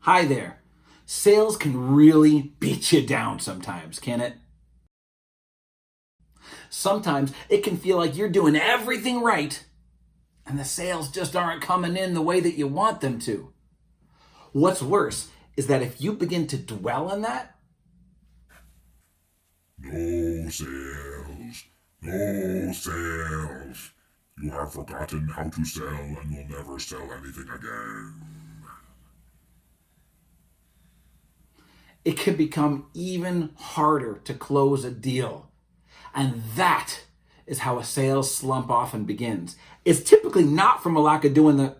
Hi there. Sales can really beat you down sometimes, can it? Sometimes it can feel like you're doing everything right and the sales just aren't coming in the way that you want them to. What's worse is that if you begin to dwell on that, No sales. No sales. You have forgotten how to sell and will never sell anything again. it can become even harder to close a deal. And that is how a sales slump often begins. It's typically not from a lack of doing the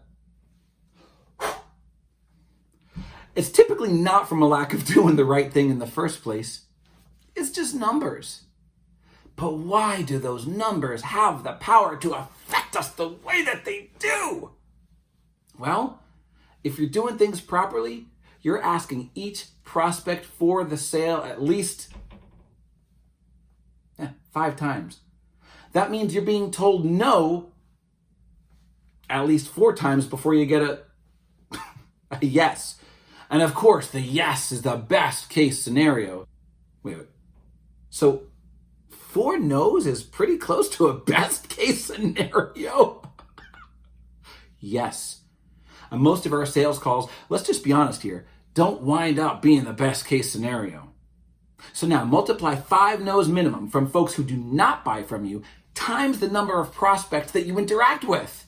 It's typically not from a lack of doing the right thing in the first place. It's just numbers. But why do those numbers have the power to affect us the way that they do? Well, if you're doing things properly, you're asking each prospect for the sale at least 5 times. That means you're being told no at least 4 times before you get a yes. And of course, the yes is the best case scenario. Wait. So 4 no's is pretty close to a best case scenario? Yes. And most of our sales calls, let's just be honest here, don't wind up being the best case scenario. So now multiply 5 no's minimum from folks who do not buy from you times the number of prospects that you interact with.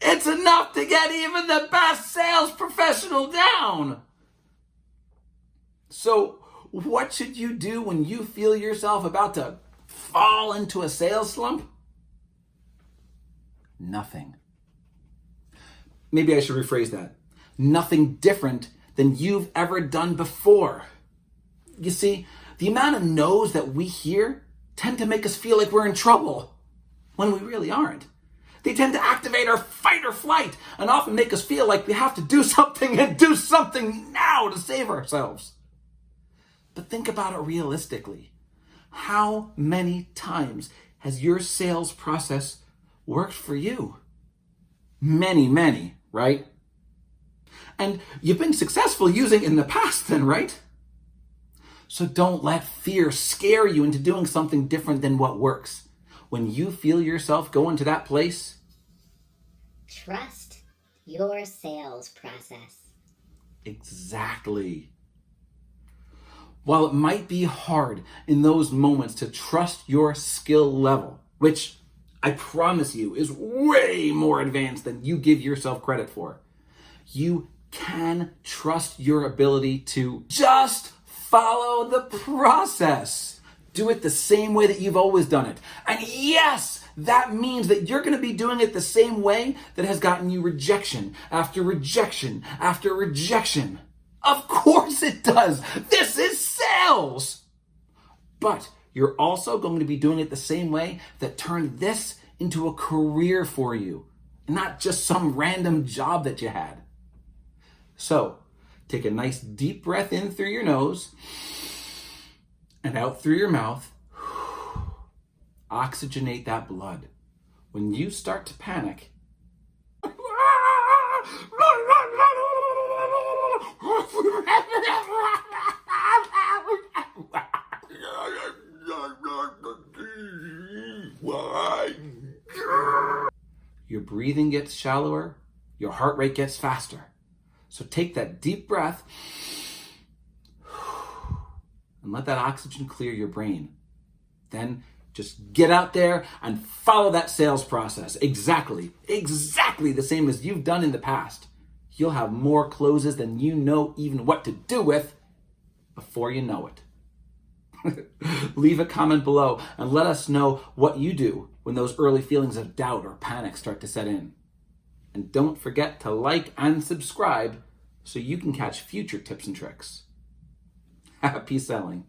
It's enough to get even the best sales professional down. So what should you do when you feel yourself about to fall into a sales slump? Nothing. Maybe I should rephrase that. Nothing different than you've ever done before. You see, the amount of no's that we hear tend to make us feel like we're in trouble when we really aren't. They tend to activate our fight or flight and often make us feel like we have to do something and do something now to save ourselves. But think about it realistically. How many times has your sales process worked for you? Many, right? And you've been successful using it in the past then, right? So don't let fear scare you into doing something different than what works. When you feel yourself going to that place, trust your sales process. Exactly. While it might be hard in those moments to trust your skill level, which I promise you is way more advanced than you give yourself credit for, you can trust your ability to just follow the process. Do it the same way that you've always done it. And yes, that means that you're going to be doing it the same way that has gotten you rejection after rejection after rejection. Of course it does. This is sales. But you're also going to be doing it the same way that turned this into a career for you, not just some random job that you had. So, take a nice deep breath in through your nose and out through your mouth. Oxygenate that blood. When you start to panic, your breathing gets shallower, your heart rate gets faster. So take that deep breath and let that oxygen clear your brain. Then just get out there and follow that sales process. Exactly the same as you've done in the past. You'll have more closes than you know even what to do with before you know it. Leave a comment below and let us know what you do when those early feelings of doubt or panic start to set in. And don't forget to like and subscribe so you can catch future tips and tricks. Happy selling.